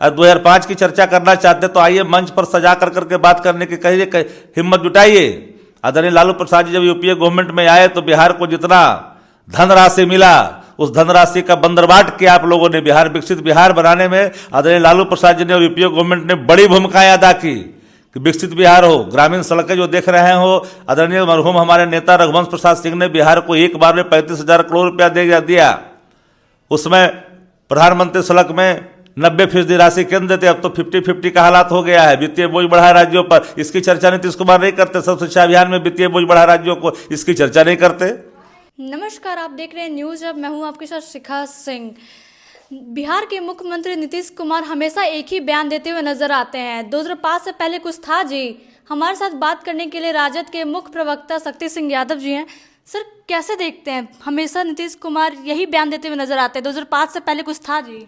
और 2005 की चर्चा करना चाहते तो आइए मंच पर सजा कर करके बात करने की कहिए, हिम्मत जुटाइए। आदरणीय लालू प्रसाद जी जब यूपीए गवर्नमेंट में आए तो बिहार को जितना धनराशि मिला उस धनराशि का बंदरबाट किया आप लोगों ने। बिहार विकसित बिहार बनाने में आदरणीय लालू प्रसाद जी ने और यूपीए गवर्नमेंट ने बड़ी भूमिकाएं अदा की कि विकसित बिहार हो। ग्रामीण सड़कें जो देख रहे हो, आदरणीय मरहूम हमारे नेता रघुवंश प्रसाद सिंह ने बिहार को एक बार में 35,000 करोड़ रुपया दे दिया। उसमें प्रधानमंत्री सड़क में 90% राशि केंद्र थे, अब तो 50-50 का हालात हो गया है। वित्तीय बोझ बढ़ा राज्यों पर, इसकी चर्चा नीतीश कुमार नहीं करते। सब शिक्षा अभियान में वित्तीय बोझ बढ़ा राज्यों को, इसकी चर्चा नहीं करते। नमस्कार, आप देख रहे हैं न्यूज अब। मैं हूं आपके साथ शिखा सिंह। बिहार के मुख्यमंत्री नीतीश कुमार हमेशा एक ही बयान देते हुए नजर आते हैं। 2005 से पहले कुछ था जी। हमारे साथ बात करने के लिए राजद के मुख्य प्रवक्ता शक्ति सिंह यादव जी हैं। सर, कैसे देखते हैं, हमेशा नीतीश कुमार यही बयान देते हुए नजर आते हैं, 2005 से पहले कुछ था जी?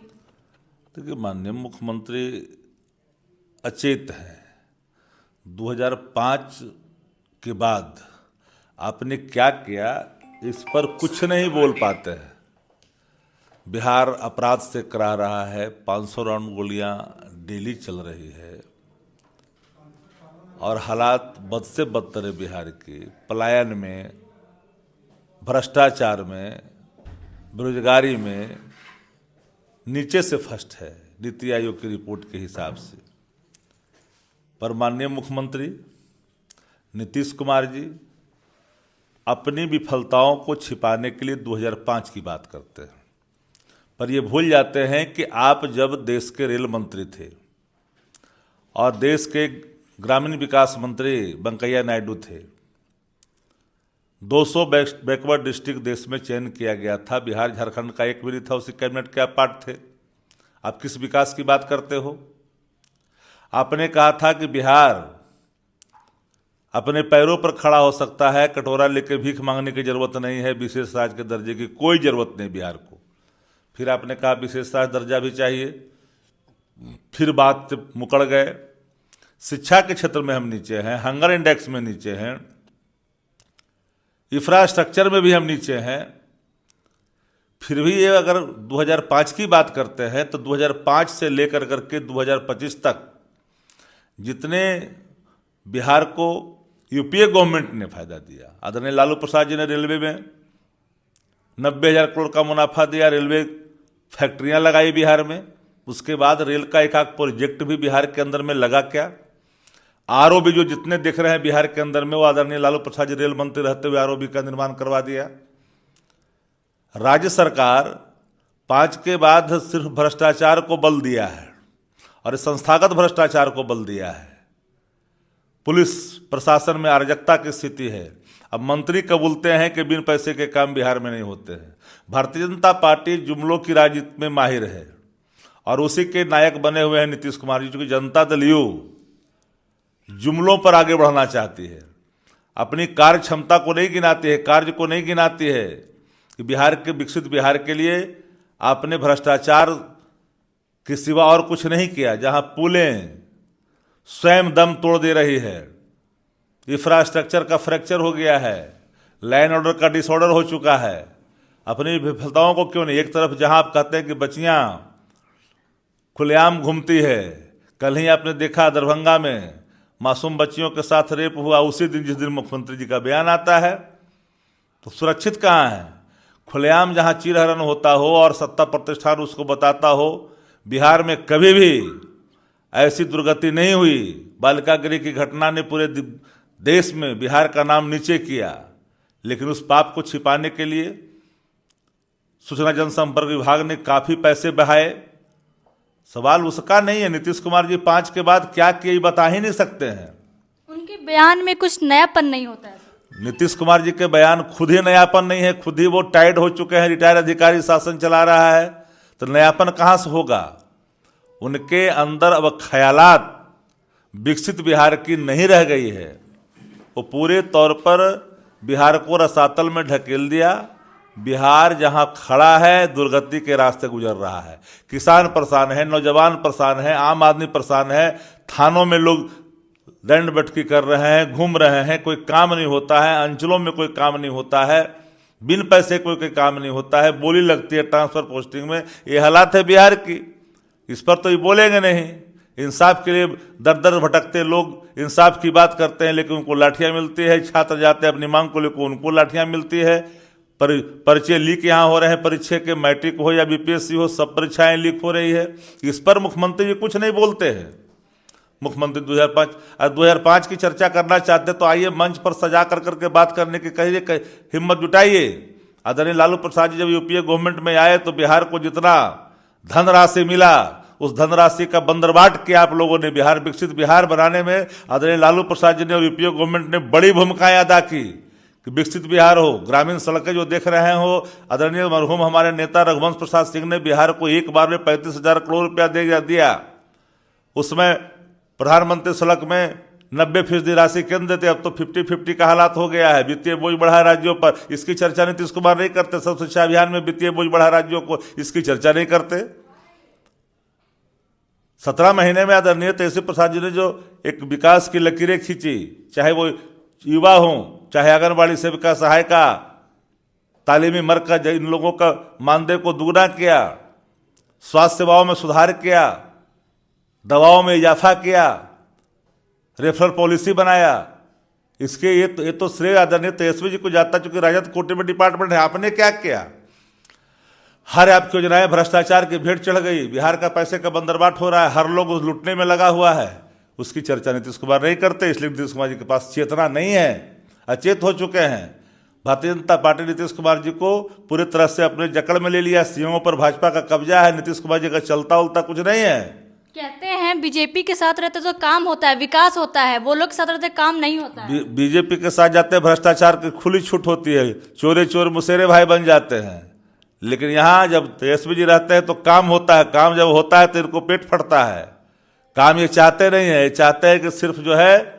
देखिए, माननीय मुख्यमंत्री अचेत हैं। 2005 के बाद आपने क्या किया इस पर कुछ नहीं बोल पाते हैं। बिहार अपराध से करा रहा है, 500 राउंड गोलियां डेली चल रही है और हालात बद से बदतर है। बिहार की पलायन में, भ्रष्टाचार में, बेरोजगारी में नीचे से फर्स्ट है नीति आयोग की रिपोर्ट के हिसाब से। पर माननीय मुख्यमंत्री नीतीश कुमार जी अपनी विफलताओं को छिपाने के लिए 2005 की बात करते हैं, पर ये भूल जाते हैं कि आप जब देश के रेल मंत्री थे और देश के ग्रामीण विकास मंत्री वेंकैया नायडू थे, 200 बैकवर्ड डिस्ट्रिक्ट देश में चयन किया गया था। बिहार झारखंड का एक भी नहीं था, उसी कैबिनेट के आप पार्ट थे। आप किस विकास की बात करते हो? आपने कहा था कि बिहार अपने पैरों पर खड़ा हो सकता है, कटोरा लेके भीख मांगने की जरूरत नहीं है, विशेष राज्य के दर्जे की कोई जरूरत नहीं बिहार को। फिर आपने कहा विशेष राज्य दर्जा भी चाहिए, फिर बात से मुकर गए। शिक्षा के क्षेत्र में हम नीचे हैं, हंगर इंडेक्स में नीचे हैं, इंफ्रास्ट्रक्चर में भी हम नीचे हैं। फिर भी ये अगर 2005 की बात करते हैं तो 2005 से लेकर करके 2025 तक जितने बिहार को यूपीए गवर्नमेंट ने फायदा दिया, आदरणीय लालू प्रसाद जी ने रेलवे में 90,000 करोड़ का मुनाफा दिया, रेलवे फैक्ट्रियां लगाई बिहार में। उसके बाद रेल का एक आध प्रोजेक्ट भी बिहार के अंदर में लगा क्या? आरओबी जो जितने देख रहे हैं बिहार के अंदर में, वो आदरणीय लालू प्रसाद जी रेल मंत्री रहते हुए आरओबी का निर्माण करवा दिया। राज्य सरकार 5 के बाद सिर्फ भ्रष्टाचार को बल दिया है और संस्थागत भ्रष्टाचार को बल दिया है। पुलिस प्रशासन में अराजकता की स्थिति है। अब मंत्री कबूलते हैं कि बिन पैसे के काम बिहार में नहीं होते हैं। भारतीय जनता पार्टी जुमलों की राजनीति में माहिर है और उसी के नायक बने हुए हैं नीतीश कुमार जी, क्योंकि जनता दल यू जुमलों पर आगे बढ़ना चाहती है, अपनी कार्य क्षमता को नहीं गिनाती है, कार्य को नहीं गिनाती है कि बिहार के विकसित बिहार के लिए आपने भ्रष्टाचार के सिवा और कुछ नहीं किया। जहां पुलें स्वयं दम तोड़ दे रही है, इंफ्रास्ट्रक्चर का फ्रैक्चर हो गया है, लाइन ऑर्डर का डिसऑर्डर हो चुका है, अपनी विफलताओं को क्यों नहीं? एक तरफ जहां आप कहते हैं कि बच्चियां खुलेआम घूमती है, कल ही आपने देखा दरभंगा में मासूम बच्चियों के साथ रेप हुआ, उसी दिन जिस दिन मुख्यमंत्री जी का बयान आता है। तो सुरक्षित कहाँ है? खुलेआम जहां चीरहरण होता हो और सत्ता प्रतिष्ठान उसको बताता हो। बिहार में कभी भी ऐसी दुर्गति नहीं हुई। बालिका गृह की घटना ने पूरे देश में बिहार का नाम नीचे किया, लेकिन उस पाप को छिपाने के लिए सूचना जनसंपर्क विभाग ने काफी पैसे बहाए। सवाल उसका नहीं है। नीतीश कुमार जी 5 के बाद क्या किए बता ही नहीं सकते हैं। उनके बयान में कुछ नयापन नहीं होता है। नीतीश कुमार जी के बयान खुद ही नयापन नहीं है, खुद ही वो टायर्ड हो चुके हैं, रिटायर अधिकारी शासन चला रहा है, तो नयापन कहां से होगा? उनके अंदर अब ख्यालात विकसित बिहार की नहीं रह गई है। वो पूरे तौर पर बिहार को रसातल में ढकेल दिया। बिहार जहां खड़ा है दुर्गति के रास्ते गुजर रहा है। किसान परेशान है, नौजवान परेशान है, आम आदमी परेशान है, थानों में लोग दंड बैठकी कर रहे हैं, घूम रहे हैं, कोई काम नहीं होता है, अंचलों में कोई काम नहीं होता है, बिन पैसे कोई काम नहीं होता है, बोली लगती है ट्रांसफर पोस्टिंग में। ये हालात है बिहार की। इस पर तो ये बोलेंगे नहीं। इंसाफ के लिए दर दर भटकते लोग इंसाफ की बात करते हैं, लेकिन उनको लाठियां मिलती है। छात्र जाते हैं अपनी मांग को लेकर, उनको लाठियां मिलती है। परिचय लीक यहाँ हो रहे हैं, परीक्षा के मैट्रिक हो या बीपीएससी हो, सब परीक्षाएं लीक हो रही है। इस पर मुख्यमंत्री जी कुछ नहीं बोलते हैं। मुख्यमंत्री 2005 की चर्चा करना चाहते तो आइए मंच पर सजा कर करके बात करने की कहिए, हिम्मत जुटाइए। आदरणीय लालू प्रसाद जी जब यूपीए गवर्नमेंट में आए तो बिहार को जितना धनराशि मिला, उस धनराशि का बंदरबाट किया आप लोगों ने। बिहार विकसित बिहार बनाने में आदरणीय लालू प्रसाद जी ने और यूपीए गवर्नमेंट ने बड़ी भूमिकाएं अदा की कि विकसित बिहार हो। ग्रामीण सड़कें जो देख रहे हो, आदरणीय मरहूम हमारे नेता रघुवंश प्रसाद सिंह ने बिहार को एक बार में 35,000 करोड़ रुपया दिया। उसमें प्रधानमंत्री सड़क में 90% राशि केंद्र देते, अब तो 50-50 का हालात हो गया है। वित्तीय बोझ बढ़ा राज्यों पर, इसकी चर्चा नीतीश कुमार नहीं करते। सर्व शिक्षा अभियान में वित्तीय बोझ बढ़ा राज्यों को, इसकी चर्चा नहीं करते। 17 महीने में आदरणीय तेजस्वी प्रसाद जी ने जो एक विकास की लकीरें खींची, चाहे वो युवा हो, चाहे आंगनबाड़ी सेविका सहायिका, तालीमी मरकज, इन लोगों का मानदेय को दुगना किया, स्वास्थ्य सेवाओं में सुधार किया, दवाओं में इजाफा किया, रेफरल पॉलिसी बनाया। इसके ये तो श्रेय आदरणीय तेजस्वी जी को जाता, चूंकि राजद कोटे में डिपार्टमेंट है। आपने क्या किया? हर आपकी योजनाएं भ्रष्टाचार की भेंट चढ़ गई। बिहार का पैसे का बंदरबाट हो रहा है, हर लोग उस लुटने में लगा हुआ है। उसकी चर्चा नीतीश कुमार नहीं करते, इसलिए नीतीश कुमार जी के पास चेतना नहीं है, अचेत हो चुके हैं। भारतीय जनता पार्टी नीतीश कुमार जी को पूरी तरह से अपने जकड़ में ले लिया। सीएमओ पर भाजपा का कब्जा है। नीतीश कुमार जी का चलता उलता कुछ नहीं है। कहते हैं बीजेपी के साथ रहते तो काम होता है, विकास होता है, वो लोग के साथ रहते काम नहीं होता है। बीजेपी के साथ जाते भ्रष्टाचार की खुली छूट होती है, चोरे चोर मुसेरे भाई बन जाते हैं। लेकिन यहाँ जब तेजस्वी जी रहते हैं तो काम होता है। काम जब होता है तो इनको पेट फटता है। काम ये चाहते नहीं है, ये चाहते हैं कि सिर्फ जो है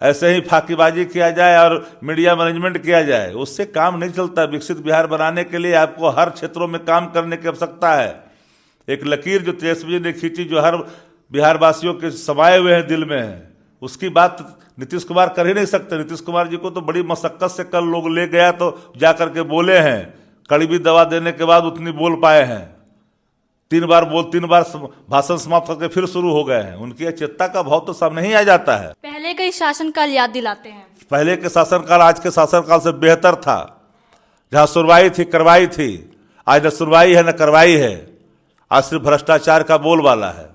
ऐसे ही फाकीबाजी किया जाए और मीडिया मैनेजमेंट किया जाए। उससे काम नहीं चलता। विकसित बिहार बनाने के लिए आपको हर क्षेत्रों में काम करने की आवश्यकता है। एक लकीर जो तेजस्वी जी ने खींची, जो हर बिहार वासियों के समाये हुए हैं दिल में है, उसकी बात नीतीश कुमार कर ही नहीं सकते। नीतीश कुमार जी को तो बड़ी मशक्कत से कल लोग ले गया तो जा करके बोले हैं। कड़वी दवा देने के बाद उतनी बोल पाए हैं। 3 बार भाषण समाप्त करके फिर शुरू हो गए हैं। उनकी अचेतता का भाव तो सामने ही आ जाता है। पहले का ही शासनकाल याद दिलाते हैं। पहले के शासनकाल आज के शासनकाल से बेहतर था। जहां सुनवाई थी, करवाई थी, आज न सुनवाई है न करवाई है। आज सिर्फ भ्रष्टाचार का बोलबाला है।